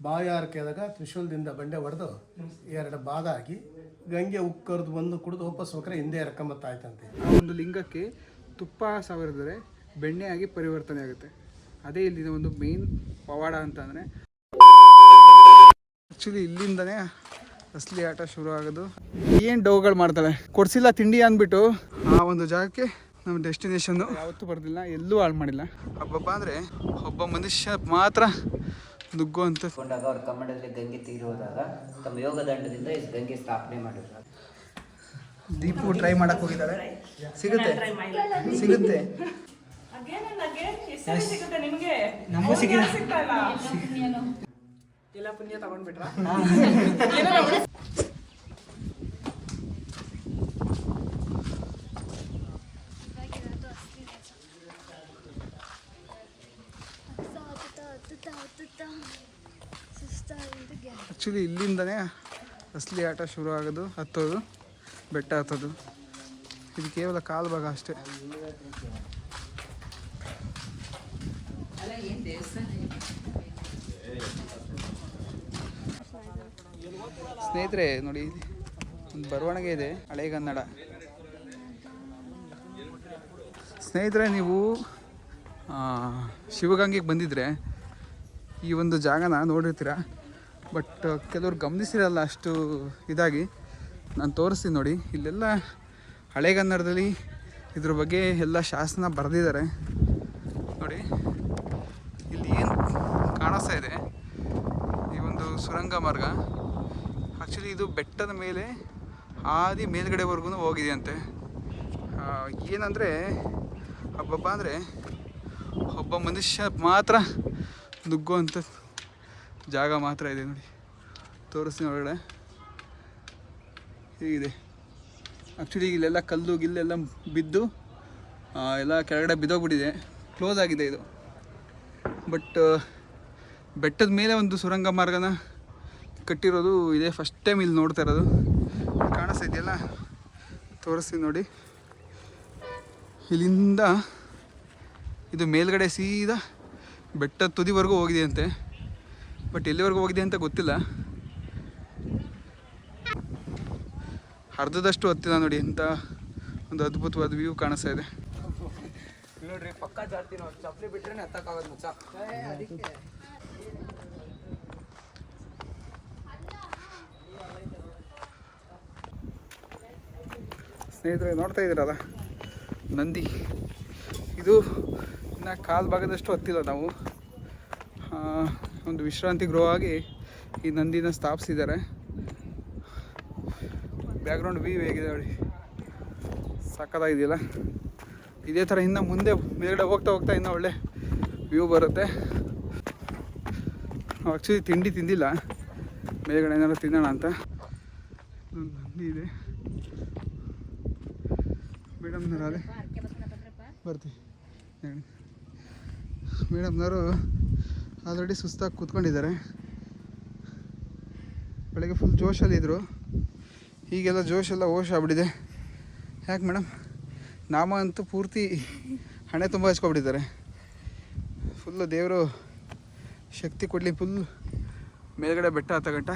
ಬಾಯಾರಿಕೆ ಆದಾಗ ತ್ರಿಶೂಲದಿಂದ ಬಂಡೆ ಹೊಡೆದು 2 ಭಾಗ ಆಗಿ ಗಂಗೆ ಉಕ್ಕರ್ದು ಬಂದು ಕುಡಿದು ವಾಪಸ್ ಹೋಗ್ರೆ ಹಿಂದೆ ಎರ್ಕೊಂಬತ್ತಾಯ್ತಂತೆ. ಆ ಒಂದು ಲಿಂಗಕ್ಕೆ ತುಪ್ಪ ಸವರಿದ್ರೆ ಬೆಣ್ಣೆ ಆಗಿ ಪರಿವರ್ತನೆ ಆಗುತ್ತೆ. ಅದೇ ಇಲ್ಲಿನ ಒಂದು ಮೇನ್ ಪವಾಡ ಅಂತಂದರೆ. ಆ್ಯಕ್ಚುಲಿ ಇಲ್ಲಿಂದನೇ ಅಸಲಿ ಆಟ ಶುರು ಆಗೋದು. ಏನು ಡೌಗಳು ಮಾಡ್ತಾಳೆ, ಕೊಡಿಸಿಲ್ಲ ತಿಂಡಿ ಅಂದ್ಬಿಟ್ಟು ಆ ಒಂದು ಜಾಗಕ್ಕೆ ನಮ್ಮ ಡೆಸ್ಟಿನೇಷನ್ನು ಯಾವತ್ತೂ ಬರ್ದಿಲ್ಲ, ಎಲ್ಲೂ ಹಾಳು ಮಾಡಿಲ್ಲ. ಹಬ್ಬ ಅಂದರೆ ಒಬ್ಬ ಮನುಷ್ಯ ಮಾತ್ರ ನುಗ್ಗುವಂಥ. ಅವ್ರ ಕಮ್ಮಡದಲ್ಲಿ ಗಂಗೆ ತೀರೋದಾಗ ತಮ್ಮ ಯೋಗದಂಡದಿಂದ ಗಂಗೆ ಸ್ಥಾಪನೆ ಮಾಡಿದ್ರು. ದೀಪು ಟ್ರೈ ಮಾಡಕ್ಕೆ ಹೋಗಿದ್ದಾರೆ. ಸಿಗುತ್ತೆ ಸಿಗುತ್ತೆ ನಮಗೂ ಸಿಗುತ್ತೆ. ಎಲ್ಲ ಪುಣ್ಯ ತಗೊಂಡ್ಬಿಟ್ರ. ಆ್ಯಕ್ಚುಲಿ ಇಲ್ಲಿಂದನೇ ಅಸಲಿ ಆಟ ಶುರು ಆಗೋದು. ಹತ್ತೋದು, ಬೆಟ್ಟ ಹತ್ತೋದು. ಇದು ಕೇವಲ ಕಾಲು ಭಾಗ ಅಷ್ಟೇ. ಸ್ನೇಹಿತರೆ ನೋಡಿ, ಒಂದು ಬರವಣಿಗೆ ಇದೆ, ಹಳೆಗನ್ನಡ. ಸ್ನೇಹಿತರೆ, ನೀವು ಶಿವಗಂಗೆಗೆ ಬಂದಿದ್ರೆ ಈ ಒಂದು ಜಾಗನ ನೋಡಿರ್ತೀರ. ಬಟ್ ಕೆಲವ್ರು ಗಮನಿಸಿರಲ್ಲ ಅಷ್ಟು ಇದಾಗಿ. ನಾನು ತೋರಿಸ್ತೀನಿ ನೋಡಿ. ಇಲ್ಲೆಲ್ಲ ಹಳೆಗನ್ನಡದಲ್ಲಿ ಇದ್ರ ಬಗ್ಗೆ ಎಲ್ಲ ಶಾಸನ ಬರೆದಿದ್ದಾರೆ ನೋಡಿ. ಇಲ್ಲಿ ಏನು ಕಾಣಿಸ್ತಾ ಇದೆ, ಈ ಒಂದು ಸುರಂಗ ಮಾರ್ಗ. ಆ್ಯಕ್ಚುಲಿ ಇದು ಬೆಟ್ಟದ ಮೇಲೆ ಆದಿ ಮೇಲ್ಗಡೆವರೆಗೂ ಹೋಗಿದೆಯಂತೆ. ಏನಂದರೆ ಹಬ್ಬ ಅಂದರೆ ಒಬ್ಬ ಮನುಷ್ಯ ಮಾತ್ರ ನುಗ್ಗುವಂಥ ಜಾಗ ಮಾತ್ರ ಇದೆ ನೋಡಿ. ತೋರಿಸ್ತೀನಿ ಒಳಗಡೆ ಹೀಗಿದೆ. ಆ್ಯಕ್ಚುಲಿ ಇಲ್ಲೆಲ್ಲ ಕಲ್ಲು ಗಿಲ್ಲೆಲ್ಲ ಬಿದ್ದು ಎಲ್ಲ ಕೆಳಗಡೆ ಬಿದ್ದೋಗ್ಬಿಟ್ಟಿದೆ, ಕ್ಲೋಸ್ ಆಗಿದೆ ಇದು. ಬಟ್ ಬೆಟ್ಟದ ಮೇಲೆ ಒಂದು ಸುರಂಗ ಮಾರ್ಗನ ಕಟ್ಟಿರೋದು ಇದೇ ಫಸ್ಟ್ ಟೈಮ್ ಇಲ್ಲಿ ನೋಡ್ತಾ ಇರೋದು. ಕಾಣಿಸ್ತಾ ಇದೆಯಲ್ಲ, ತೋರಿಸ್ತೀನಿ ನೋಡಿ. ಇಲ್ಲಿಂದ ಇದು ಮೇಲ್ಗಡೆ ಸೀದಾ ಬೆಟ್ಟದ ತುದಿವರೆಗೂ ಹೋಗಿದೆಯಂತೆ. ಬಟ್ ಎಲ್ಲಿವರೆಗೂ ಹೋಗಿದೆ ಅಂತ ಗೊತ್ತಿಲ್ಲ. ಅರ್ಧದಷ್ಟು ಹತ್ತಿಲ್ಲ ನೋಡಿ. ಎಂಥ ಒಂದು ಅದ್ಭುತವಾದ ವ್ಯೂ ಕಾಣಿಸ್ತಾ ಇದೆ ನೋಡ್ರಿ. ಪಕ್ಕ ಜಾಡ್ತೀನಿ ಅವ್ರು ಚಪ್ಪಲಿ ಬಿಟ್ರೆ ಹತ್ತಕ್ಕಾಗೋದು ಮುಚ್ಚ. ಸ್ನೇಹಿತರೆ ನೋಡ್ತಾ ಇದ್ದೀರಲ್ಲ, ನಂದಿ. ಇದು ಇನ್ನು ಕಾಲು ಭಾಗದಷ್ಟು ಹತ್ತಿಲ್ಲ ನಾವು. ಒಂದು ವಿಶ್ರಾಂತಿ ಗೃಹ ಆಗಿ ಈ ನಂದಿನ ಸ್ಥಾಪಿಸಿದ್ದಾರೆ. ಬ್ಯಾಕ್ಗ್ರೌಂಡ್ ವ್ಯೂ ಹೇಗಿದೆ ನೋಡಿ, ಸಕ್ಕತ್ತಾಗಿದೆಯಲ್ಲ. ಇದೇ ಥರ ಇನ್ನು ಮುಂದೆ ಮೇಲ್ಗಡೆ ಹೋಗ್ತಾ ಹೋಗ್ತಾ ಇನ್ನೂ ಒಳ್ಳೆ ವ್ಯೂ ಬರುತ್ತೆ. ಆ್ಯಕ್ಚುಲಿ ತಿಂಡಿ ತಿಂದಿಲ್ಲ, ಮೇಲ್ಗಡೆ ಏನಾದ್ರು ತಿನ್ನೋಣ ಅಂತ. ನಂದಿ ಇದೆ. ಮೇಡಮ್ನವರೇ ಬರ್ತೀವಿ. ಮೇಡಮ್ನವರು ಆಲ್ರೆಡಿ ಸುಸ್ತಾಗಿ ಕೂತ್ಕೊಂಡಿದ್ದಾರೆ. ಬೆಳಗ್ಗೆ ಫುಲ್ ಜೋಶಲ್ಲಿದ್ದರು, ಹೀಗೆಲ್ಲ ಜೋಶೆಲ್ಲ ಓಶ್ ಆಗ್ಬಿಟ್ಟಿದೆ. ಯಾಕೆ ಮೇಡಮ್? ನಾಮ ಅಂತೂ ಪೂರ್ತಿ ಹಣೆ ತುಂಬ ಹಚ್ಕೊಬಿಟ್ಟಿದ್ದಾರೆ. ಫುಲ್ಲು ದೇವರು ಶಕ್ತಿ ಕೊಡಲಿ, ಫುಲ್ ಮೇಲ್ಗಡೆ ಬೆಟ್ಟ ಹತ್ತಗಂಟ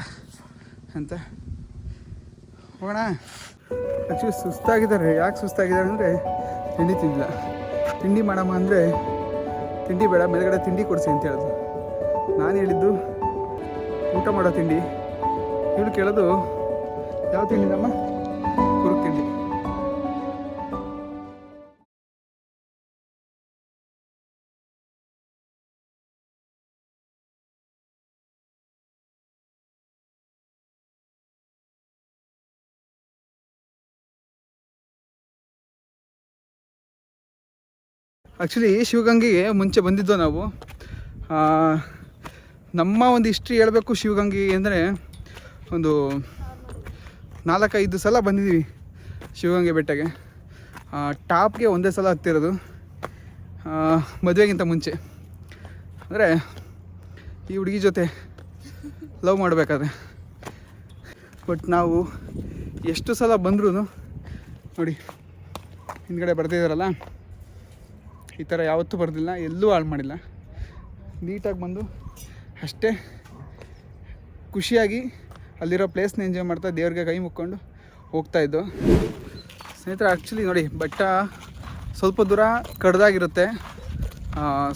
ಅಂತ ಹೋಗೋಣ. ಆ್ಯಕ್ಚುಲಿ ಸುಸ್ತಾಗಿದ್ದಾರೆ. ಯಾಕೆ ಸುಸ್ತಾಗಿದ್ದಾರೆ ಅಂದರೆ ತಿಂಡಿ ತಿಂದಿಲ್ಲ. ತಿಂಡಿ ಮಾಡಮ್ಮ ಅಂದರೆ ತಿಂಡಿ ಬೇಡ, ಮೇಲ್ಗಡೆ ತಿಂಡಿ ಕೊಡಿಸಿ ಅಂತ ಹೇಳೋದು. ನಾನು ಹೇಳಿದ್ದು ಊಟ ಮಾಡೋ ತಿಂಡಿ. ಇವಳು ಕೇಳೋದು ಯಾವ ತಿಂಡಿ ನಮ್ಮ ಕುರುಕ್ ತಿಂಡಿ. ಆ್ಯಕ್ಚುಲಿ ಶಿವಗಂಗೆಗೆ ಮುಂಚೆ ಬಂದಿದ್ದೋ ನಾವು. ನಮ್ಮ ಒಂದು ಹಿಸ್ಟ್ರಿ ಹೇಳಬೇಕು ಶಿವಗಂಗೆಗೆ ಅಂದರೆ ಒಂದು 4-5 ಸಲ ಬಂದಿದ್ದೀವಿ ಶಿವಗಂಗೆ ಬೆಟ್ಟಕ್ಕೆ. ಟಾಪ್ಗೆ ಒಂದೇ ಸಲ ಹತ್ತಿರೋದು, ಮದುವೆಗಿಂತ ಮುಂಚೆ. ಅಂದರೆ ಈ ಹುಡುಗಿ ಜೊತೆ ಲವ್ ಮಾಡಬೇಕಾದ್ರೆ. ಬಟ್ ನಾವು ಎಷ್ಟು ಸಲ ಬಂದ್ರೂ ನೋಡಿ ಹಿಂದ್ಗಡೆ ಬರ್ತಿದ್ದಾರಲ್ಲ, ಈ ಥರ ಯಾವತ್ತೂ ಬರ್ದಿಲ್ಲ, ಎಲ್ಲೂ ಹಾಳು ಮಾಡಿಲ್ಲ. ನೀಟಾಗಿ ಬಂದು ಅಷ್ಟೇ ಖುಷಿಯಾಗಿ ಅಲ್ಲಿರೋ ಪ್ಲೇಸ್ನ ಎಂಜಾಯ್ ಮಾಡ್ತಾ ದೇವ್ರಿಗೆ ಕೈ ಮುಕ್ಕೊಂಡು ಹೋಗ್ತಾಯಿದ್ದು. ಸ್ನೇಹಿತರೆ ಆ್ಯಕ್ಚುಲಿ ನೋಡಿ, ಬೆಟ್ಟ ಸ್ವಲ್ಪ ದೂರ ಕಡ್ದಾಗಿರುತ್ತೆ,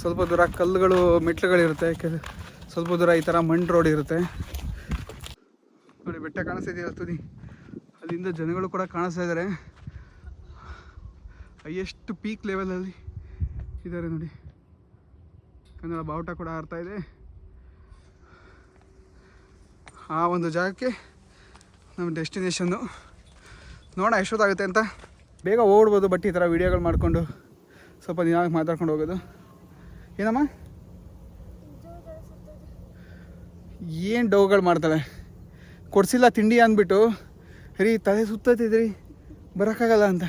ಸ್ವಲ್ಪ ದೂರ ಕಲ್ಲುಗಳು ಮೆಟ್ಲುಗಳಿರುತ್ತೆ, ಸ್ವಲ್ಪ ದೂರ ಈ ಥರ ಮಣ್ಣು ರೋಡ್ ಇರುತ್ತೆ. ನೋಡಿ ಬೆಟ್ಟ ಕಾಣಿಸ್ತಿದೆಯಲ್ಲ ತುದಿ, ಅಲ್ಲಿಂದ ಜನಗಳು ಕೂಡ ಕಾಣಿಸ್ತಾ ಇದ್ದಾರೆ. ಹೈಯೆಸ್ಟ್ ಪೀಕ್ ಲೆವೆಲಲ್ಲಿ ಇದ್ದಾರೆ ನೋಡಿ. ಕನ್ನಡ ಬಾವುಟ ಕೂಡ ಹಾರ್ತಾ ಇದೆ. ಆ ಒಂದು ಜಾಗಕ್ಕೆ ನಮ್ಮ ಡೆಸ್ಟಿನೇಷನ್ನು. ನೋಡೋಣ ಎಷ್ಟೊತ್ತಾಗುತ್ತೆ ಅಂತ. ಬೇಗ ಓಡ್ಬೋದು, ಬಟ್ ಈ ಥರ ವೀಡಿಯೋಗಳು ಮಾಡಿಕೊಂಡು ಸ್ವಲ್ಪ ದಿನ ಮಾತಾಡ್ಕೊಂಡು ಹೋಗೋದು. ಏನಮ್ಮ ಏನು ಡೌಗಳು ಮಾಡ್ತಾಳೆ, ಕೊಡಿಸಿಲ್ಲ ತಿಂಡಿ ಅಂದ್ಬಿಟ್ಟು ರೀ ತಲೆ ಸುತ್ತತಿದ್ರಿ ಬರೋಕ್ಕಾಗಲ್ಲ ಅಂತ.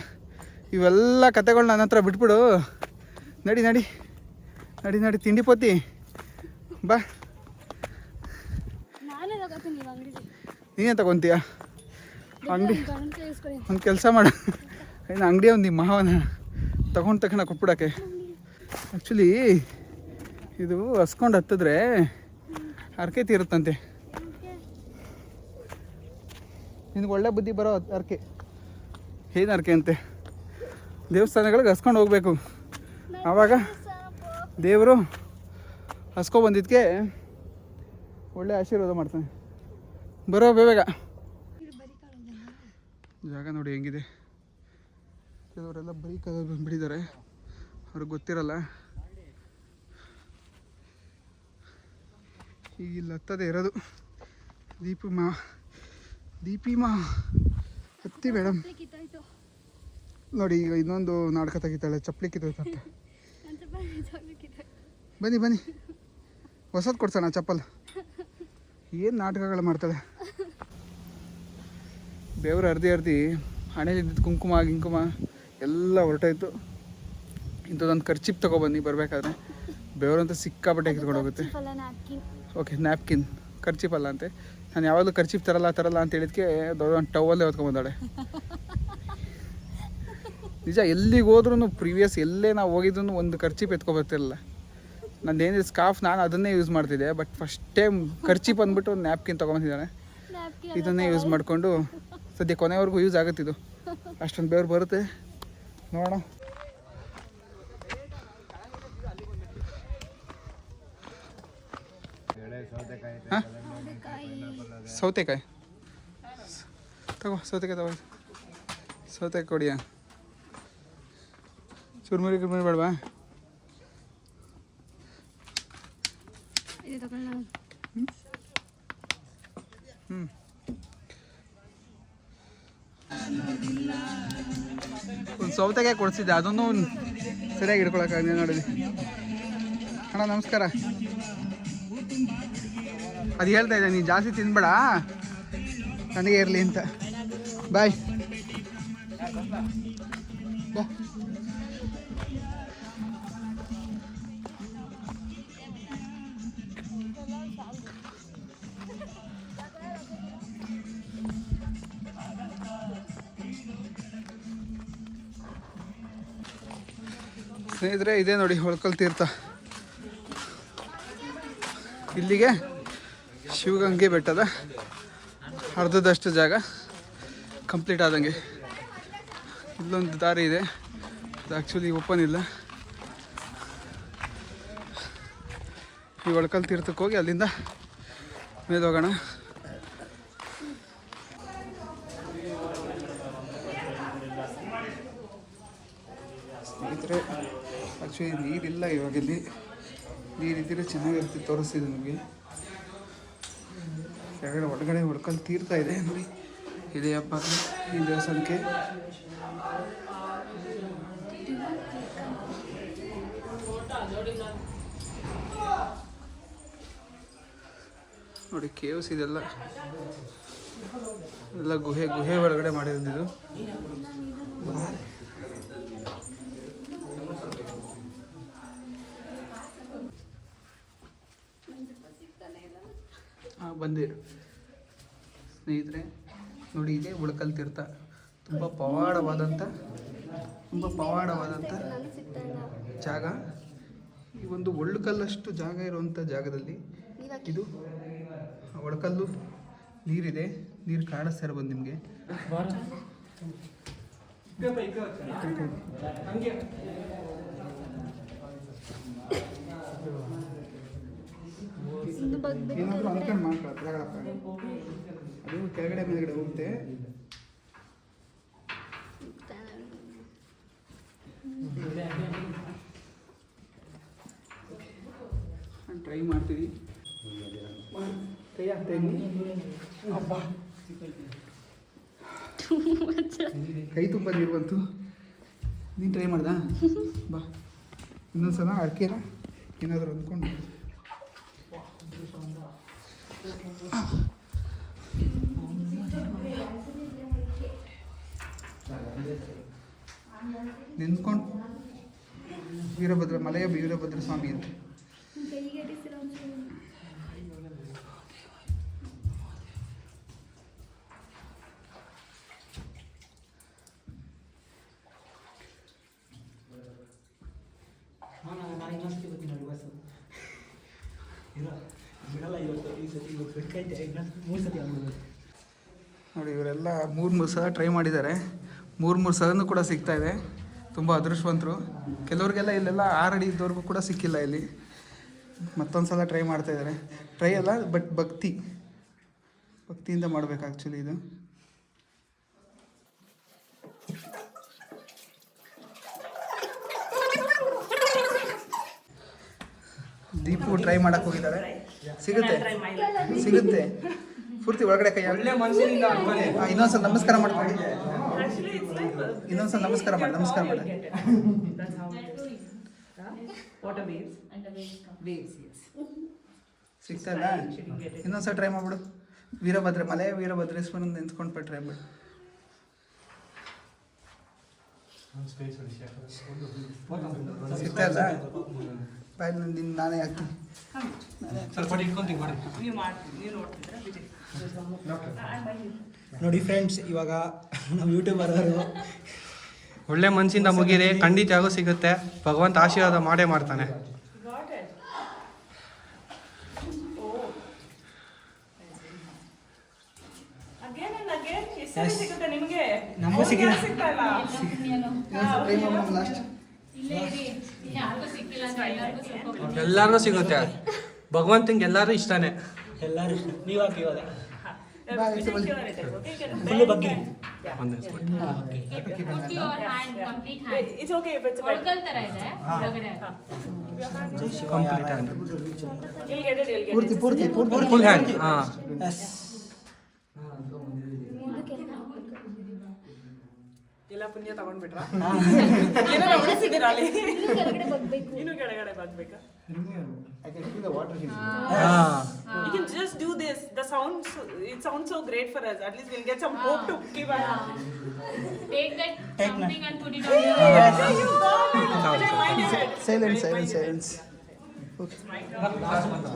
ಇವೆಲ್ಲ ಕತೆಗಳು ನನ್ನ ಹತ್ರ ಬಿಟ್ಬಿಡು. ನಡಿ ನಡಿ ನಡಿ ನಡಿ ತಿಂಡಿ ಪೋತಿ ಬಾ. ನೀನೇ ತಗೊತೀಯ ಅಂಗಡಿ? ಒಂದು ಕೆಲಸ ಮಾಡು, ಏನು ಅಂಗಡಿ ಒಂದು ನಿಮ್ಮ ಮಾವನ ತಗೊಂಡು ತಕ್ಷಣ ಕೊಟ್ಬಿಡೋಕ್ಕೆ. ಆ್ಯಕ್ಚುಲಿ ಇದು ಹಸ್ಕೊಂಡು ಹತ್ತಿದ್ರೆ ಹರಕೆ ತೀರುತ್ತಂತೆ. ನಿನಗೆ ಒಳ್ಳೆ ಬುದ್ಧಿ ಬರೋ ಹರಕೆ. ಏನು ಹರಕೆ ಅಂತೆ? ದೇವಸ್ಥಾನಗಳಿಗೆ ಹಸ್ಕೊಂಡು ಹೋಗಬೇಕು, ಆವಾಗ ದೇವರು ಹಸ್ಕೊಬಂದಿದ್ದಕ್ಕೆ ಒಳ್ಳೆ ಆಶೀರ್ವಾದ ಮಾಡ್ತಾನೆ. ಬರೋ ಬೇಗ. ಜಾಗ ನೋಡಿ ಹೆಂಗಿದೆ. ಕೆಲವರೆಲ್ಲ ಬರೀ ಕಲರ್ ಬಂದುಬಿಟ್ಟಿದ್ದಾರೆ, ಅವ್ರಿಗೆ ಗೊತ್ತಿರಲ್ಲ. ಈಗ ಇಲ್ಲಿ ಹತ್ತದೇ ಇರೋದು ದೀಪಿಮಾ ಹತ್ತಿ ಮೇಡಮ್. ನೋಡಿ ಈಗ ಇನ್ನೊಂದು ನಾಟಕ ತೆಗಿತಾಳೆ, ಚಪ್ಪಲಿ ಕಿತ್ತೋಯ್ತಂತೆ. ಬನ್ನಿ ಬನ್ನಿ, ಹೊಸದು ಕೊಡ್ಸೋಣ ಚಪ್ಪಲ್. ಏನು ನಾಟಕಗಳು ಮಾಡ್ತಾಳೆ. ಬೆವರು ಅರ್ಧಿ ಹಣೆಲಿದ್ದಿದ್ದು ಕುಂಕುಮ ಗಿಂಕುಮ ಎಲ್ಲ ಹೊರಟೋಯ್ತು. ಇಂಥದ್ದೊಂದು ಖರ್ಚಿಪ್ ತೊಗೊಬನ್ನಿ ಬರಬೇಕಾದ್ರೆ. ಬೆವರಂತೂ ಸಿಕ್ಕಾಪಟ್ಟೆ ಕಿತ್ಕೊಂಡು ಹೋಗುತ್ತೆ. ಓಕೆ, ನ್ಯಾಪ್ಕಿನ್, ಖರ್ಚಿಪ್ ಅಲ್ಲ ಅಂತೆ. ನಾನು ಯಾವಾಗಲೂ ಖರ್ಚಿಪ್ ತರಲ್ಲ ಅಂತ ಹೇಳಿದ್ಕೆ ದೊಡ್ಡ ಒಂದು ಟವಲ್ಲೇ ಹೊತ್ಕೊಂಡ್ಬಂದಾಳೆ. ನಿಜ, ಎಲ್ಲಿಗೆ ಹೋದ್ರೂ ಪ್ರೀವಿಯಸ್ ಎಲ್ಲೇ ನಾವು ಹೋಗಿದ್ರು ಒಂದು ಖರ್ಚಿಪ್ ಎತ್ಕೊಬರ್ತಿರಲಿಲ್ಲ. ನಂದೇನಿದೆ ಸ್ಕಾರ್ಫ್, ನಾನು ಅದನ್ನೇ ಯೂಸ್ ಮಾಡ್ತಿದ್ದೆ. ಬಟ್ ಫಸ್ಟ್ ಟೈಮ್ ಖರ್ಚಿಪ್ ಅಂದ್ಬಿಟ್ಟು ಒಂದು ನ್ಯಾಪ್ಕಿನ್ ತೊಗೊಂಬಂದಿದ್ದಾನೆ. ಇದನ್ನೇ ಯೂಸ್ ಮಾಡಿಕೊಂಡು ಸದ್ಯ ಕೊನೆವರೆಗೂ ಯೂಸ್ ಆಗುತ್ತಿದ್ದು. ಅಷ್ಟೊಂದು ಬೆವರು ಬರುತ್ತೆ. ನೋಡೋಣ. ಹಾಂ, ಸೌತೆಕಾಯಿ ತಗೋ, ಸೌತೆಕಾಯಿ ಕೊಡಿಯಾ? ಚುರುಮುರಿ ಬೇಡವಾ? ಒಂದು ಸೌತೆಕಾಯಿ ಕೊಡಿಸಿದ್ದೆ, ಅದನ್ನು ಸರಿಯಾಗಿ ಹಿಡ್ಕೊಳಕ್ಕಾಗ ನೋಡಿ. ಅಣ್ಣ ನಮಸ್ಕಾರ. ಅದು ಹೇಳ್ತಾ ಇದ್ದೆ, ನೀನು ಜಾಸ್ತಿ ತಿನ್ಬೇಡ, ನನಗೆ ಇರಲಿ ಅಂತ. ಬಾಯ್ ಬಾ. ಸ್ನೇಹಿತರೆ, ಇದೇ ನೋಡಿ ಹೊಳ್ಕಲ್ ತೀರ್ಥ. ಇಲ್ಲಿಗೆ ಶಿವಗಂಗೆ ಬೆಟ್ಟದ ಅರ್ಧದಷ್ಟು ಜಾಗ ಕಂಪ್ಲೀಟ್ ಆದಂಗೆ. ಇಲ್ಲೊಂದು ದಾರಿ ಇದೆ, ಅದು ಆ್ಯಕ್ಚುಲಿ ಓಪನ್ ಇಲ್ಲ. ಈ ಒಳ್ಕಲ್ ತೀರ್ಥಕ್ಕೆ ಹೋಗಿ ಅಲ್ಲಿಂದ ಮೇಲೆ ಹೋಗೋಣ. ಸ್ನೇಹಿತರೆ, ಆ್ಯಕ್ಚುಲಿ ನೀರಿಲ್ಲ ಇವಾಗ. ಇಲ್ಲಿ ನೀರಿದ್ದರೆ ಚೆನ್ನಾಗಿರ್ತಿತ್ತು, ತೋರಿಸ್ತಿದೆ ನಿಮಗೆ. ಕೆಳಗಡೆ ಒಳಗಡೆ ಒಳ್ಕಲ್ ತೀರ್ಥ ಇದೆ ನೋಡಿ. ಇದೆ ಹಬ್ಬ ಈ ದೇವಸ್ಥಾನಕ್ಕೆ. ನೋಡಿ ಕೇವ್ಸ್ ಇದೆಲ್ಲ, ಎಲ್ಲ ಗುಹೆ ಒಳಗಡೆ ಮಾಡಿರೋದು. ಬಂದಿರು ಸ್ನೇಹಿತರೆ, ನೋಡಿ ಇದೇ ಉಳ್ಕಲ್ ತೀರ್ಥ. ತುಂಬ ಪವಾಡವಾದಂಥ ಜಾಗ. ಈ ಒಂದು ಒಳ್ಕಲ್ಲಷ್ಟು ಜಾಗ ಇರುವಂಥ ಜಾಗದಲ್ಲಿ ಇದು ಒಳ್ಕಲ್ ಒಳಕಲ್ಲು ನೀರಿದೆ. ನೀರು ಕಾಣಿಸ್ತಾ ಇರ್ಬೋದು ನಿಮಗೆ. ಏನಾದರೂ ಅಂದ್ಕೊಂಡು ಮಾಡ್ಕೊಳಪ್ಪ. ಅದು ಕೆಳಗಡೆ ಮೇಲ್ಗಡೆ ಹೋಗುತ್ತೆ. ಟ್ರೈ ಮಾಡ್ತೀವಿ. ಕೈ ತುಂಬ ನೀರು ಬಂತು. ನೀನು ಟ್ರೈ ಮಾಡ್ದ ಬಾ. ಇನ್ನೊಂದ್ಸಲ ಅಡಿಕೆನ ಏನಾದರೂ ಅಂದ್ಕೊಂಡು ನಿಂತ್ಕೊಂಡು ವೀರಭದ್ರ ಮಲೆಯ ವೀರಭದ್ರ ಸ್ವಾಮಿ ಅಂತ. ನೋಡಿ ಇವರೆಲ್ಲ 3 ಸಲ ಟ್ರೈ ಮಾಡಿದ್ದಾರೆ. 3 ಸಲನೂ ಕೂಡ ಸಿಗ್ತಾ ಇದೆ. ತುಂಬ ಅದೃಷ್ಟವಂತರು. ಕೆಲವ್ರಿಗೆಲ್ಲ ಇಲ್ಲೆಲ್ಲ 6 ಅಡಿ ಇದ್ದವ್ರಿಗೂ ಕೂಡ ಸಿಕ್ಕಿಲ್ಲ ಇಲ್ಲಿ. ಮತ್ತೊಂದು ಸಲ ಟ್ರೈ ಮಾಡ್ತಾಯಿದ್ದಾರೆ. ಟ್ರೈ ಅಲ್ಲ ಬಟ್ ಭಕ್ತಿಯಿಂದ ಮಾಡಬೇಕು ಆ್ಯಕ್ಚುಲಿ ಇದು. ದೀಪು ಟ್ರೈ ಮಾಡಕ್ಕೆ ಹೋಗಿದ್ದಾರೆ. ಸಿಗುತ್ತೆ ಪೂರ್ತಿ ಒಳಗಡೆ ಕೈ ಇನ್ನೊಂದ್ಸಲ ನಮಸ್ಕಾರ ಮಾಡ್ಕೊಳ್ಳಿ. ಇನ್ನೊಂದ್ಸಲ ನಮಸ್ಕಾರ ಮಾಡಿ. ಸಿಗ್ತಾ ಇಲ್ಲ. ಇನ್ನೊಂದ್ಸಲ ಟ್ರೈ ಮಾಡ್ಬಿಡು. ವೀರಭದ್ರ ಮಲೆ ವೀರಭದ್ರೇಶ್ವರನ ನಿಂತ್ಕೊಂಡು ಟ್ರೈ ಮಾಡಿ. ಸಿಗ್ತಾ ಇಲ್ಲ. ಬಾಯ್ ನಾನೇ ಹಾಕ್ತೀನಿ. ನೋಡಿ ಫ್ರೆಂಡ್ಸ್, ಇವಾಗ ನಮ್ಮ ಯೂಟ್ಯೂಬರ್ ಒಳ್ಳೆ ಮನಸ್ಸಿಂದ ಮುಗಿರಿ, ಖಂಡಿತ ಆಗೋ ಸಿಗುತ್ತೆ. ಭಗವಂತ ಆಶೀರ್ವಾದ ಮಾಡೇ ಮಾಡ್ತಾನೆ. ನಮಗೂ ಸಿಕ್ಕಿದೆ. ಎಲ್ಲರಿಗೂ ಸಿಗುತ್ತೆ. ಭಗವಂತಂಗೆ ಎಲ್ಲರೂ ಇಷ್ಟನೇ. ಎಲ್ಲರೂ ನೀವು ಹಾಕಿ ಇವಾಗ ಫುಲ್ಲು ಬಗ್ಗೆ ಪೂರ್ತಿ ಫುಲ್ ಹ್ಯಾಂಡ್. ಹಾಂ, ಎಲ್ಲ ಪುಣ್ಯ ತಗೊಂಡ್ಬಿಟ್ರ ಇನ್ನು ಕೆಳಗಡೆ ಬರ್ಬೇಕಾ? You can just do this. It sounds so great for us. At least we'll get some hope to keep on. Take something and put it on your Silence.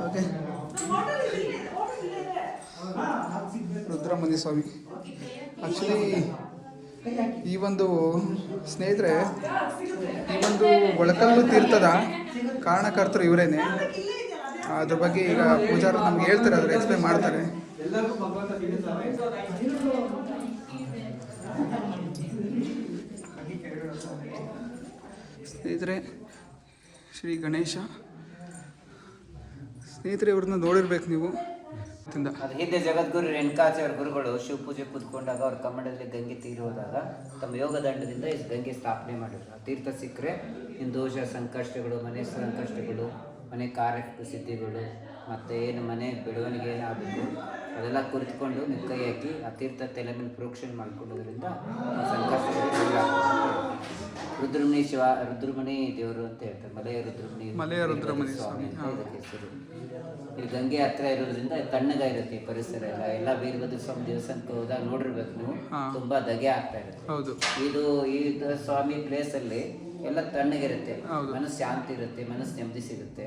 Okay. Rudramuni Swami. Actually ಈ ಒಂದು ಸ್ನೇಹಿತರೆ, ಈ ಒಂದು ಒಳಕಲ್ಲು ತೀರ್ಥದ ಕಾರಣಕರ್ತರು ಇವರೇನೆ. ಅದ್ರ ಬಗ್ಗೆ ಈಗ ಪೂಜಾರು ನಮ್ಗೆ ಹೇಳ್ತಾರೆ, ಅದ್ರ ಎಕ್ಸ್ಪ್ಲೇನ್ ಮಾಡ್ತಾರೆ. ಸ್ನೇಹಿತರೆ, ಶ್ರೀ ಗಣೇಶ ಸ್ನೇಹಿತರೆ, ಇವ್ರನ್ನ ನೋಡಿರ್ಬೇಕು ನೀವು. ಅದು ಹಿಂದೆ ಜಗದ್ಗುರು ರೇಣುಕಾಚಾರ್ಯ ಗುರುಗಳು ಶಿವಪೂಜೆ ಕೂತ್ಕೊಂಡಾಗ ಅವ್ರ ಕಮ್ಮಡದಲ್ಲಿ ಗಂಗೆ ತೀರಿ ಹೋದಾಗ ತಮ್ಮ ಯೋಗದಂಡದಿಂದ ಈ ಗಂಗೆ ಸ್ಥಾಪನೆ ಮಾಡಿದ್ರು. ಆ ತೀರ್ಥ ಸಿಕ್ಕರೆ ಇನ್ನು ದೋಷ ಸಂಕಷ್ಟಗಳು, ಮನೆ ಸಂಕಷ್ಟಗಳು, ಮನೆ ಕಾರ್ಯ ಸಿದ್ಧಿಗಳು, ಮತ್ತು ಏನು ಮನೆ ಬೆಳವಣಿಗೆ ಏನಾಗಬೇಕು ಅದೆಲ್ಲ ಕುರಿತುಕೊಂಡು ನೀವು ಕೈ ಹಾಕಿ ಆ ತೀರ್ಥ ತಲೆ ಮೇಲೆ ಪ್ರೋಕ್ಷಣೆ ಮಾಡ್ಕೊಳ್ಳೋದ್ರಿಂದ ಸಂಕಷ್ಟಗಳು ದೂರ ಆಗ್ತದೆ. ರುದ್ರಮುನಿ ದೇವರು ಅಂತ ಹೇಳ್ತಾರೆ. ಮಲೆಯ ರುದ್ರಮುನಿ ಸ್ವಾಮಿ ಅಂತ ಇದಕ್ಕೆ ಹೆಸರು. ಇಲ್ಲಿ ಗಂಗೆ ಹತ್ರ ಇರೋದ್ರಿಂದ ತಣ್ಣಗಾಗಿರುತ್ತೆ ಪರಿಸರ ಎಲ್ಲ ವೀರಭದ್ರ ಸ್ವಾಮಿ ದೇವಸ್ಥಾನಕ್ಕೆ ಹೋದಾಗ ನೋಡಿರ್ಬೇಕು ನೀವು, ತುಂಬಾ ಧಗೆ ಆಗ್ತಾ ಇರುತ್ತೆ. ಈ ಸ್ವಾಮಿ ಪ್ಲೇಸ್ ಅಲ್ಲಿ ಎಲ್ಲ ತಣ್ಣಗಿರುತ್ತೆ, ಮನಸ್ಸು ಶಾಂತಿ ಇರುತ್ತೆ, ಮನಸ್ಸು ನೆಮ್ಮದಿ ಸಿಗುತ್ತೆ.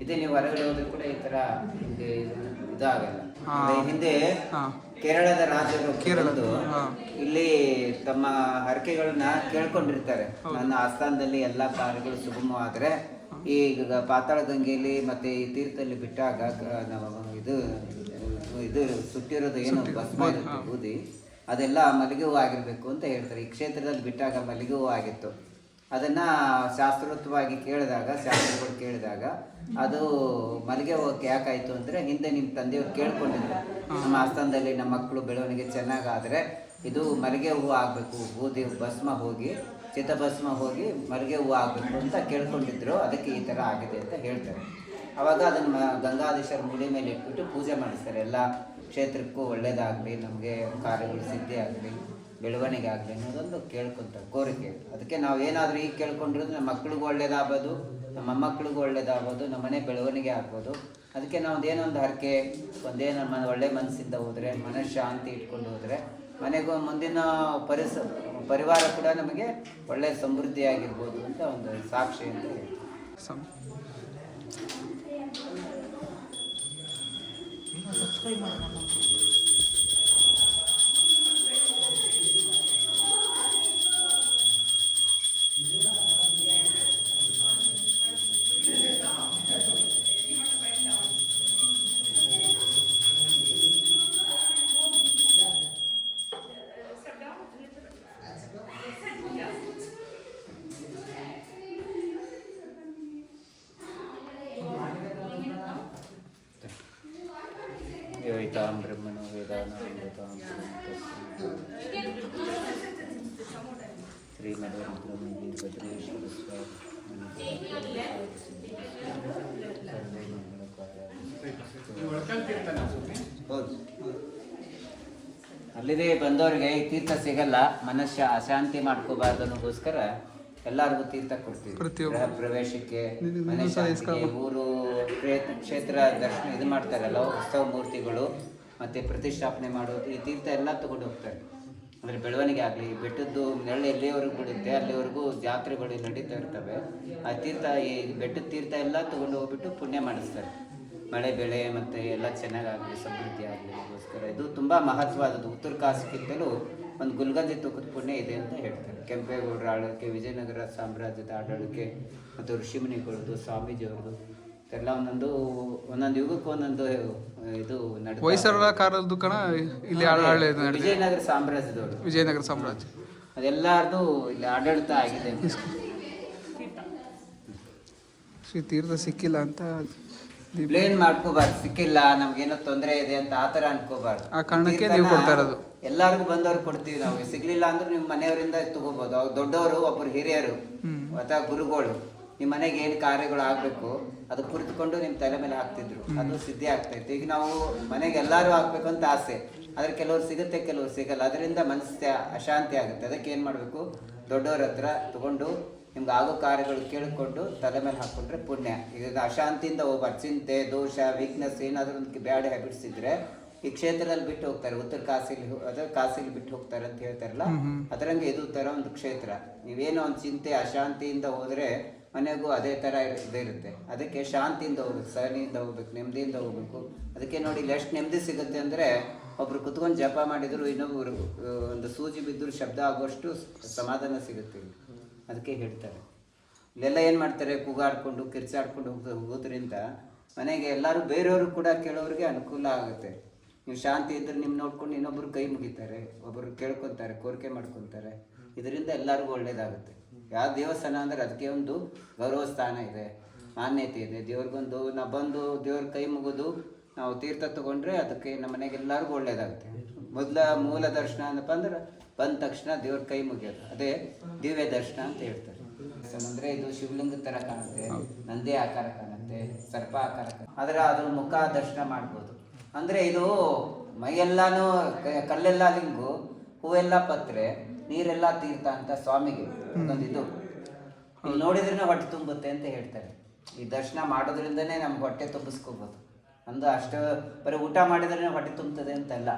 ಇದೇ ನೀವು ಹೊರಗಡೆ ಹೋದ್ರೂ ಕೂಡ ಈ ತರ ಇದಾಗಲ್ಲ. ಹಿಂದೆ ಕೇರಳದ ರಾಜರು ಇಲ್ಲಿ ತಮ್ಮ ಹರಕೆಗಳನ್ನ ಕೇಳ್ಕೊಂಡಿರ್ತಾರೆ. ನನ್ನ ಆಸ್ಥಾನದಲ್ಲಿ ಎಲ್ಲಾ ಕಾರ್ಯಗಳು ಸುಗಮವಾದ್ರೆ ಈ ಪಾತಾಳ ಗಂಗೆಯಲ್ಲಿ ಮತ್ತೆ ಈ ತೀರ್ಥದಲ್ಲಿ ಬಿಟ್ಟಾಗ ಇದು ಇದು ಸುಟ್ಟಿರೋದು ಏನು ಭಸ್ಮ ಇರುತ್ತೆ ಬೂದಿ, ಅದೆಲ್ಲ ಮಲ್ಲಿಗೆ ಹೂವು ಆಗಿರಬೇಕು ಅಂತ ಹೇಳ್ತಾರೆ. ಈ ಕ್ಷೇತ್ರದಲ್ಲಿ ಬಿಟ್ಟಾಗ ಮಲ್ಲಿಗೆ ಹೂವು ಆಗಿತ್ತು. ಅದನ್ನು ಶಾಸ್ತ್ರೋಕ್ತವಾಗಿ ಶಾಸ್ತ್ರಗಳು ಕೇಳಿದಾಗ ಅದು ಮಲ್ಲಿಗೆ ಹೂವಕ್ಕೆ ಯಾಕಾಯಿತು ಅಂದರೆ, ಹಿಂದೆ ನಿಮ್ಮ ತಂದೆಯವ್ರು ಕೇಳ್ಕೊಂಡಿದ್ರು, ನಮ್ಮ ಆಸ್ಥಾನದಲ್ಲಿ ನಮ್ಮ ಮಕ್ಕಳು ಬೆಳವಣಿಗೆ ಚೆನ್ನಾಗಾದರೆ ಇದು ಮಲ್ಲಿಗೆ ಹೂವು ಆಗಬೇಕು, ಬೂದಿ ಭಸ್ಮ ಹೋಗಿ ಚಿತ್ತಭಸ್ಮ ಹೋಗಿ ಮಲ್ಲಿಗೆ ಹೂವು ಆಗಬೇಕು ಅಂತ ಕೇಳ್ಕೊಂಡಿದ್ರು. ಅದಕ್ಕೆ ಈ ಥರ ಆಗಿದೆ ಅಂತ ಹೇಳ್ತಾರೆ. ಆವಾಗ ಅದನ್ನು ಗಂಗಾಧೀಶರ ಮುಡಿ ಮೇಲೆ ಇಟ್ಬಿಟ್ಟು ಪೂಜೆ ಮಾಡಿಸ್ತಾರೆ. ಎಲ್ಲ ಕ್ಷೇತ್ರಕ್ಕೂ ಒಳ್ಳೇದಾಗಲಿ, ನಮಗೆ ಕಾರ್ಯಗಳು ಸಿದ್ಧಿ ಆಗಲಿ, ಬೆಳವಣಿಗೆ ಆಗಲಿ ಅನ್ನೋದೊಂದು ಕೇಳ್ಕೊತಾರೆ, ಕೋರಿಕೆ. ಅದಕ್ಕೆ ನಾವು ಏನಾದರೂ ಈಗ ಕೇಳ್ಕೊಂಡಿರೋದು ನಮ್ಮ ಮಕ್ಳಿಗೂ ಒಳ್ಳೇದಾಗ್ಬೋದು, ನಮ್ಮ ಮೊಮ್ಮಕ್ಳಿಗೂ ಒಳ್ಳೇದಾಗ್ಬೋದು, ನಮ್ಮ ಮನೆ ಬೆಳವಣಿಗೆ ಆಗ್ಬೋದು. ಅದಕ್ಕೆ ನಾವು ಒಂದೇನೊಂದು ಹರಕೆ, ಒಳ್ಳೆ ಮನಸ್ಸಿಂದ ಹೋದರೆ, ಮನಃಶಾಂತಿ ಇಟ್ಕೊಂಡು ಹೋದರೆ ಮನೆಗೂ ಮುಂದಿನ ಪರಿವಾರ ಕೂಡ ನಮಗೆ ಒಳ್ಳೆಯ ಸಮೃದ್ಧಿಯಾಗಿರ್ಬೋದು ಅಂತ ಒಂದು ಸಾಕ್ಷಿ ಅಂತ ಹೇಳ್ತೀವಿ. ಸಬ್ಸ್ಕ್ರೈಬ್ ಮಾಡೋಣ. ಯೋಯಿತಾಂ ಬ್ರಹ್ಮಣೋ ವೇದಾನಾಮೃತಾಂ ಶ್ರೀಮದ್ವೇಶ್ವರ ಹೌದು. ಅಲ್ಲಿದೆ ಬಂದವ್ರಿಗೆ ಈ ತೀರ್ಥ ಸಿಗಲ್ಲ, ಮನಸ್ಸು ಅಶಾಂತಿ ಮಾಡ್ಕೋಬಾರ್ದು ಅನ್ನೋಗೋಸ್ಕರ ಎಲ್ಲರಿಗೂ ತೀರ್ಥ ಕೊಡ್ತೀವಿ. ಗೃಹ ಪ್ರವೇಶಕ್ಕೆ, ಮನೆ ಶಾಂತಿಗೆ, ಊರು ಕ್ಷೇತ್ರ ದರ್ಶನ ಇದು ಮಾಡ್ತಾರಲ್ಲ, ಉತ್ಸವ ಮೂರ್ತಿಗಳು ಮತ್ತೆ ಪ್ರತಿಷ್ಠಾಪನೆ ಮಾಡೋದು, ಈ ತೀರ್ಥ ಎಲ್ಲ ತಗೊಂಡು ಹೋಗ್ತಾರೆ. ಅಂದರೆ ಬೆಳವಣಿಗೆ ಆಗಲಿ, ಬೆಟ್ಟದ್ದು ನೆರಳು ಎಲ್ಲಿವರೆಗೂ ಬಿಡುತ್ತೆ ಅಲ್ಲಿವರೆಗೂ ಜಾತ್ರೆಗಳು ನಡೀತಾ ಇರ್ತವೆ. ಆ ತೀರ್ಥ, ಈ ಬೆಟ್ಟದ ತೀರ್ಥ ಎಲ್ಲ ತಗೊಂಡು ಹೋಗ್ಬಿಟ್ಟು ಪುಣ್ಯ ಮಾಡಿಸ್ತಾರೆ. ಮಳೆ ಬೆಳೆ ಮತ್ತು ಎಲ್ಲ ಚೆನ್ನಾಗಾಗಲಿ, ಸಮೃದ್ಧಿ ಆಗಲಿಗೋಸ್ಕರ ಇದು ತುಂಬ ಮಹತ್ವವಾದದ್ದು. ಉತ್ತರ ಕಾಸಿಗಿಂತಲೂ ಒಂದು ಗುಲ್ಗಂಜಿ ತೂಕದ ಪುಣ್ಯ ಇದೆ ಅಂತ ಹೇಳ್ತಾರೆ. ಕೆಂಪೇಗೌಡರ ಆಳ್ವಿಕೆ, ವಿಜಯನಗರ ಸಾಮ್ರಾಜ್ಯದ ಆಡಳಿಕೆ ಮತ್ತು ಋಷಿಮುನಿಗಳದ್ದು, ಸ್ವಾಮೀಜಿಯವ್ರದ್ದು ಎಲ್ಲ ಒಂದೊಂದು ಯುಗಕ್ಕೂ ಒಂದೊಂದು ಇದು ನಡೆದ. ಹೊಯ್ಸಳರ ಕಾಲದ್ದು ಕಣ ಇಲ್ಲಿ ವಿಜಯನಗರ ಸಾಮ್ರಾಜ್ಯದವರು, ವಿಜಯನಗರ ಸಾಮ್ರಾಜ್ಯ ಅದೆಲ್ಲರದು ಇಲ್ಲಿ ಆಡಳಿತ ಆಗಿದೆ. ಶ್ರೀ ತೀರ್ಥ ಸಿಕ್ಕಿಲ್ಲ ಅಂತ ಬ್ಲೇಮ್ ಮಾಡ್ಕೋಬಾರ್ದು, ಸಿಕ್ಕಿಲ್ಲ ನಮ್ಗೇನೋ ತೊಂದರೆ ಇದೆ ಅಂತ ಆ ಥರ ಅನ್ಕೋಬಾರ್ದು. ಆ ಕಾರಣಕ್ಕೆ ನೀವು ಕೊಡ್ತಾ ಇರೋದು. ಎಲ್ಲರಿಗೂ ಬಂದವ್ರು ಕೊಡ್ತೀವಿ ನಾವು. ಸಿಗ್ಲಿಲ್ಲ ಅಂದ್ರೆ ನಿಮ್ಮ ಮನೆಯವರಿಂದ ತಗೋಬಹುದು. ಅವ್ರು ದೊಡ್ಡವರು, ಒಬ್ಬರು ಹಿರಿಯರು ಅಥವಾ ಗುರುಗಳು ನಿಮ್ಮ ಮನೆಗೆ ಏನು ಕಾರ್ಯಗಳು ಆಗಬೇಕು ಅದು ಕುರಿತುಕೊಂಡು ನಿಮ್ಮ ತಲೆ ಮೇಲೆ ಹಾಕ್ತಿದ್ರು, ಅದು ಸಿದ್ಧಿ ಆಗ್ತಾ ಇತ್ತು. ಈಗ ನಾವು ಮನೆಗೆ ಎಲ್ಲರೂ ಹಾಕ್ಬೇಕು ಅಂತ ಆಸೆ, ಆದರೆ ಕೆಲವ್ರು ಸಿಗುತ್ತೆ, ಕೆಲವ್ರು ಸಿಗಲ್ಲ. ಅದರಿಂದ ಮನಸ್ಸು ಅಶಾಂತಿ ಆಗುತ್ತೆ. ಅದಕ್ಕೆ ಏನು ಮಾಡಬೇಕು, ದೊಡ್ಡವ್ರ ಹತ್ರ ತಗೊಂಡು ನಿಮ್ಗೆ ಆಗೋ ಕಾರ್ಯಗಳು ಕೇಳಿಕೊಂಡು ತಲೆ ಮೇಲೆ ಹಾಕ್ಕೊಂಡ್ರೆ ಪುಣ್ಯ. ಈಗ ಅಶಾಂತಿಯಿಂದ ಹೋಗ್ಬಾರ್ದು. ಚಿಂತೆ, ದೋಷ, ವೀಕ್ನೆಸ್ ಏನಾದರೂ ಒಂದು ಬ್ಯಾಡ್ ಹ್ಯಾಬಿಟ್ಸ್ ಇದ್ರೆ ಈ ಕ್ಷೇತ್ರದಲ್ಲಿ ಬಿಟ್ಟು ಹೋಗ್ತಾರೆ. ಉತ್ತರ ಕಾಸಿಲಿ ಬಿಟ್ಟು ಹೋಗ್ತಾರೆ ಅಂತ ಹೇಳ್ತಾರಲ್ಲ, ಅದರಂಗೆ ಇದು ಥರ ಒಂದು ಕ್ಷೇತ್ರ. ನೀವೇನೋ ಒಂದು ಚಿಂತೆ ಅಶಾಂತಿಯಿಂದ ಹೋದರೆ ಮನೆಗೂ ಅದೇ ಥರ ಇರುತ್ತೆ. ಅದಕ್ಕೆ ಶಾಂತಿಯಿಂದ ಹೋಗ್ಬೇಕು, ಸಹನೆಯಿಂದ ಹೋಗ್ಬೇಕು, ನೆಮ್ಮದಿಯಿಂದ ಹೋಗ್ಬೇಕು. ಅದಕ್ಕೆ ನೋಡಿ ಇಲ್ಲಿ ಎಷ್ಟು ನೆಮ್ಮದಿ ಸಿಗುತ್ತೆ ಅಂದರೆ, ಒಬ್ರು ಕುತ್ಕೊಂಡು ಜಪ ಮಾಡಿದ್ರು, ಇನ್ನೊಬ್ಬರು ಒಂದು ಸೂಜಿ ಬಿದ್ದರೂ ಶಬ್ದ ಆಗುವಷ್ಟು ಸಮಾಧಾನ ಸಿಗುತ್ತೆ. ಅದಕ್ಕೆ ಹೇಳ್ತಾರೆ. ಇಲ್ಲೆಲ್ಲ ಏನು ಮಾಡ್ತಾರೆ, ಕೂಗಾಡ್ಕೊಂಡು ಕಿರ್ಚಾಡ್ಕೊಂಡು ಹೋಗೋದ್ರಿಂದ ಮನೆಗೆ ಎಲ್ಲರೂ ಬೇರೆಯವರು ಕೂಡ ಕೇಳೋರಿಗೆ ಅನುಕೂಲ ಆಗುತ್ತೆ. ನೀವು ಶಾಂತಿ ಇದ್ದರೆ ನಿಮ್ಮ ನೋಡ್ಕೊಂಡು ಇನ್ನೊಬ್ಬರು ಕೈ ಮುಗಿತಾರೆ, ಒಬ್ಬರು ಕೇಳ್ಕೊತಾರೆ, ಕೋರಿಕೆ ಮಾಡ್ಕೊತಾರೆ. ಇದರಿಂದ ಎಲ್ಲರಿಗೂ ಒಳ್ಳೇದಾಗುತ್ತೆ. ಯಾವ ದೇವಸ್ಥಾನ ಅಂದರೆ ಅದಕ್ಕೆ ಒಂದು ಗೌರವ ಸ್ಥಾನ ಇದೆ, ಮಾನ್ಯತೆ ಇದೆ. ದೇವ್ರಿಗೊಂದು ನಾವು ಬಂದು ದೇವ್ರ ಕೈ ಮುಗಿದು ನಾವು ತೀರ್ಥ ತಗೊಂಡ್ರೆ ಅದಕ್ಕೆ ನಮ್ಮ ಮನೆಗೆ ಎಲ್ಲರಿಗೂ ಒಳ್ಳೇದಾಗುತ್ತೆ. ಮೂಲ ದರ್ಶನ ಏನಪ್ಪ ಅಂದ್ರೆ ಬಂದ ತಕ್ಷಣ ದೇವ್ರ ಕೈ ಮುಗಿಯೋದು, ಅದೇ ದಿವ್ಯ ದರ್ಶನ ಅಂತ ಹೇಳ್ತಾರೆ. ಅಂದರೆ ಇದು ಶಿವಲಿಂಗ ಥರ ಕಾಣುತ್ತೆ, ನಂದಿ ಆಕಾರ ಕಾಣುತ್ತೆ, ಸರ್ಪ ಆಕಾರ ಕಾಣುತ್ತೆ, ಆದರೆ ಅದ್ರ ಮುಖ ದರ್ಶನ ಮಾಡ್ಬೋದು. ಅಂದರೆ ಇದು ಮೈಯೆಲ್ಲಾನು ಕಲ್ಲೆಲ್ಲ ಲಿಂಗು, ಹೂವೆಲ್ಲ ಪತ್ರೆ, ನೀರೆಲ್ಲ ತೀರ್ಥ ಅಂತ ಸ್ವಾಮಿಗೆ ಒಂದು ಇದು. ಇಲ್ಲಿ ನೋಡಿದ್ರೆ ಹೊಟ್ಟೆ ತುಂಬುತ್ತೆ ಅಂತ ಹೇಳ್ತಾರೆ. ಈ ದರ್ಶನ ಮಾಡೋದ್ರಿಂದನೇ ನಮ್ಗೆ ಹೊಟ್ಟೆ ತುಂಬಿಸ್ಕೋಬೋದು. ಒಂದು ಅಷ್ಟು ಬರೀ ಊಟ ಮಾಡಿದ್ರೆ ಹೊಟ್ಟೆ ತುಂಬುತ್ತದೆ ಅಂತಲ್ಲ,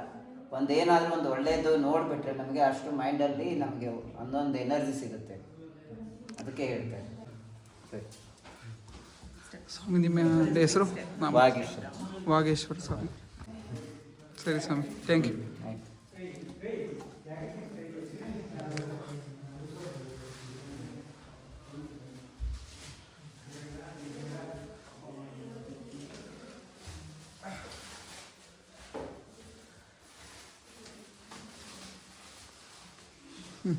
ಒಂದೇನಾದರೂ ಒಂದು ಒಳ್ಳೆಯದು ನೋಡಿಬಿಟ್ರೆ ನಮಗೆ ಅಷ್ಟು ಮೈಂಡಲ್ಲಿ ನಮಗೆ ಒಂದೊಂದು ಎನರ್ಜಿ ಸಿಗುತ್ತೆ. ಅದಕ್ಕೆ ಹೇಳ್ತಾರೆ. ಸ್ವಾಮಿ ನಿಮ್ಮ ಹೆಸರು? ವಾಗೇಶ್ವರ. ವಾಗೇಶ್ವರ ಸ್ವಾಮಿ. ಸರಿ ಸ್ವಾಮಿ, ಥ್ಯಾಂಕ್ ಯು. ಓಕೆ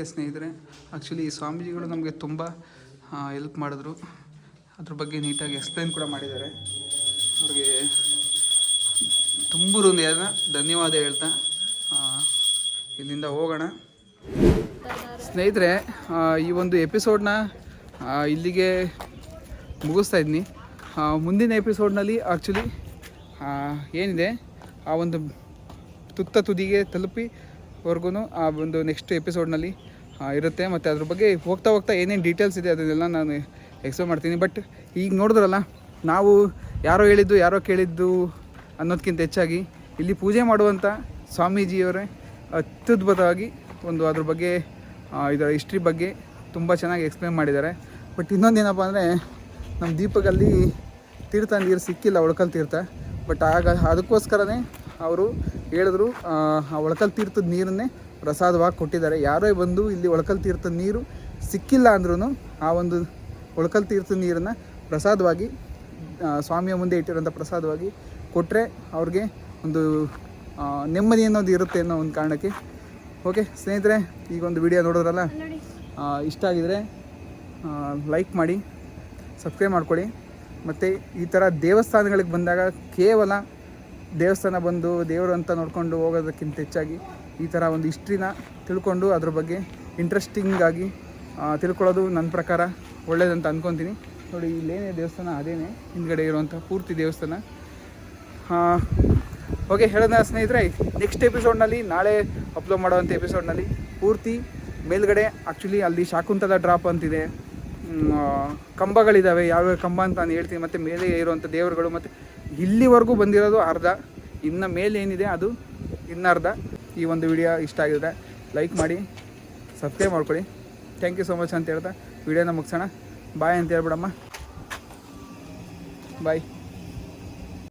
ಸ್ನೇಹಿತರೆ, ಆ್ಯಕ್ಚುಲಿ ಸ್ವಾಮೀಜಿಗಳು ನಮಗೆ ತುಂಬ ಹೆಲ್ಪ್ ಮಾಡಿದ್ರು. ಅದ್ರ ಬಗ್ಗೆ ನೀಟಾಗಿ ಎಕ್ಸ್ಪ್ಲೈನ್ ಕೂಡ ಮಾಡಿದ್ದಾರೆ. ಅವ್ರಿಗೆ ತುಂಬ ಹೃದಯದ ಧನ್ಯವಾದ ಹೇಳ್ತಾ ಇಲ್ಲಿಂದ ಹೋಗೋಣ. ಸ್ನೇಹಿತರೆ, ಈ ಒಂದು ಎಪಿಸೋಡ್ನ ಇಲ್ಲಿಗೆ ಮುಗಿಸ್ತಾ ಇದ್ದೀನಿ. ಮುಂದಿನ ಎಪಿಸೋಡ್ನಲ್ಲಿ ಆ್ಯಕ್ಚುಲಿ ಏನಿದೆ ಆ ಒಂದು ತುದಿಗೆ ತಲುಪಿವರೆಗೂ ಆ ಒಂದು ನೆಕ್ಸ್ಟ್ ಎಪಿಸೋಡ್ನಲ್ಲಿ ಇರುತ್ತೆ. ಮತ್ತು ಅದ್ರ ಬಗ್ಗೆ ಹೋಗ್ತಾ ಹೋಗ್ತಾ ಏನೇನು ಡೀಟೇಲ್ಸ್ ಇದೆ ಅದನ್ನೆಲ್ಲ ನಾನು ಎಕ್ಸ್ಪ್ಲೇನ್ ಮಾಡ್ತೀನಿ. ಬಟ್ ಈಗ ನೋಡಿದ್ರಲ್ಲ, ನಾವು ಯಾರೋ ಹೇಳಿದ್ದು ಯಾರೋ ಕೇಳಿದ್ದು ಅನ್ನೋದಕ್ಕಿಂತ ಹೆಚ್ಚಾಗಿ ಇಲ್ಲಿ ಪೂಜೆ ಮಾಡುವಂಥ ಸ್ವಾಮೀಜಿಯವರೇ ಅತ್ಯದ್ಭುತವಾಗಿ ಒಂದು ಅದ್ರ ಬಗ್ಗೆ ಇದರ ಹಿಸ್ಟ್ರಿ ಬಗ್ಗೆ ತುಂಬ ಚೆನ್ನಾಗಿ ಎಕ್ಸ್ಪ್ಲೇನ್ ಮಾಡಿದ್ದಾರೆ. ಬಟ್ ಇನ್ನೊಂದೇನಪ್ಪ ಅಂದರೆ, ನಮ್ಮ ದೀಪಕಲ್ಲಿ ತೀರ್ಥ ನೀರು ಸಿಕ್ಕಿಲ್ಲ, ಒಳಕಲ್ ತೀರ್ಥ. ಬಟ್ ಅದಕ್ಕೋಸ್ಕರನೇ ಅವರು ಹೇಳಿದ್ರು ಆ ಒಳಕಲ್ ತೀರ್ಥದ ನೀರನ್ನೇ ಪ್ರಸಾದವಾಗಿ ಕೊಟ್ಟಿದ್ದಾರೆ. ಯಾರೇ ಬಂದು ಇಲ್ಲಿ ಒಳಕಲ್ ತೀರ್ಥದ ನೀರು ಸಿಕ್ಕಿಲ್ಲ ಅಂದ್ರೂ ಆ ಒಂದು ಒಳಕಲ್ ತೀರ್ಥದ ನೀರನ್ನು ಪ್ರಸಾದವಾಗಿ ಸ್ವಾಮಿಯ ಮುಂದೆ ಇಟ್ಟಿರೋಂಥ ಪ್ರಸಾದವಾಗಿ ಕೊಟ್ಟರೆ ಅವ್ರಿಗೆ ಒಂದು ನೆಮ್ಮದಿ ಅನ್ನೋದು ಇರುತ್ತೆ ಅನ್ನೋ ಒಂದು ಕಾರಣಕ್ಕೆ. ಓಕೆ ಸ್ನೇಹಿತರೆ, ಈಗ ಒಂದು ವಿಡಿಯೋ ನೋಡೋದ್ರಲ್ಲ, ಇಷ್ಟ ಆಗಿದರೆ ಲೈಕ್ ಮಾಡಿ, ಸಬ್ಸ್ಕ್ರೈಬ್ ಮಾಡ್ಕೊಳ್ಳಿ. ಮತ್ತು ಈ ಥರ ದೇವಸ್ಥಾನಗಳಿಗೆ ಬಂದಾಗ ಕೇವಲ ದೇವಸ್ಥಾನ ಬಂದು ದೇವರು ಅಂತ ನೋಡ್ಕೊಂಡು ಹೋಗೋದಕ್ಕಿಂತ ಹೆಚ್ಚಾಗಿ ಈ ಥರ ಒಂದು ಹಿಸ್ಟ್ರಿನ ತಿಳ್ಕೊಂಡು ಅದ್ರ ಬಗ್ಗೆ ಇಂಟ್ರೆಸ್ಟಿಂಗಾಗಿ ತಿಳ್ಕೊಳ್ಳೋದು ನನ್ನ ಪ್ರಕಾರ ಒಳ್ಳೇದಂತ ಅಂದ್ಕೊತೀನಿ. ನೋಡಿ, ಇಲ್ಲೇನೇ ದೇವಸ್ಥಾನ ಅದೇನೇ ಹಿಂದ್ಗಡೆ ಇರುವಂಥ ಪೂರ್ತಿ ದೇವಸ್ಥಾನ. ಓಕೆ, ಹೇಳೋಣ ಸ್ನೇಹಿತರೆ, ನೆಕ್ಸ್ಟ್ ಎಪಿಸೋಡ್ನಲ್ಲಿ, ನಾಳೆ ಅಪ್ಲೋಡ್ ಮಾಡೋವಂಥ ಎಪಿಸೋಡ್ನಲ್ಲಿ ಪೂರ್ತಿ ಮೇಲ್ಗಡೆ ಆ್ಯಕ್ಚುಲಿ ಅಲ್ಲಿ ಶಾಕುಂತಲ ಡ್ರಾಪ್ ಅಂತಿದೆ, ಕಂಬಗಳಿದ್ದಾವೆ, ಯಾವ್ಯಾವ ಕಂಬ ಅಂತ ನಾನು ಹೇಳ್ತೀನಿ. ಮತ್ತು ಮೇಲೆ ಇರುವಂಥ ದೇವರುಗಳು, ಮತ್ತು ಇಲ್ಲಿವರೆಗೂ ಬಂದಿರೋದು ಅರ್ಧ, ಇನ್ನು ಮೇಲೆ ಏನಿದೆ ಅದು ಇನ್ನರ್ಧ. ಈ ಒಂದು ವಿಡಿಯೋ ಇಷ್ಟ ಆಗಿದ್ರೆ ಲೈಕ್ ಮಾಡಿ, ಸಬ್ಸ್ಕ್ರೈಬ್ ಮಾಡ್ಕೊಳ್ಳಿ. ಥ್ಯಾಂಕ್ ಯು ಸೊ ಮಚ್ ಅಂತ ಹೇಳ್ತಾ ವಿಡಿಯೋನ ಮುಗಿಸೋಣ. ಬಾಯ್ ಅಂತ ಹೇಳ್ಬಿಡಮ್ಮ. ಬಾಯ್.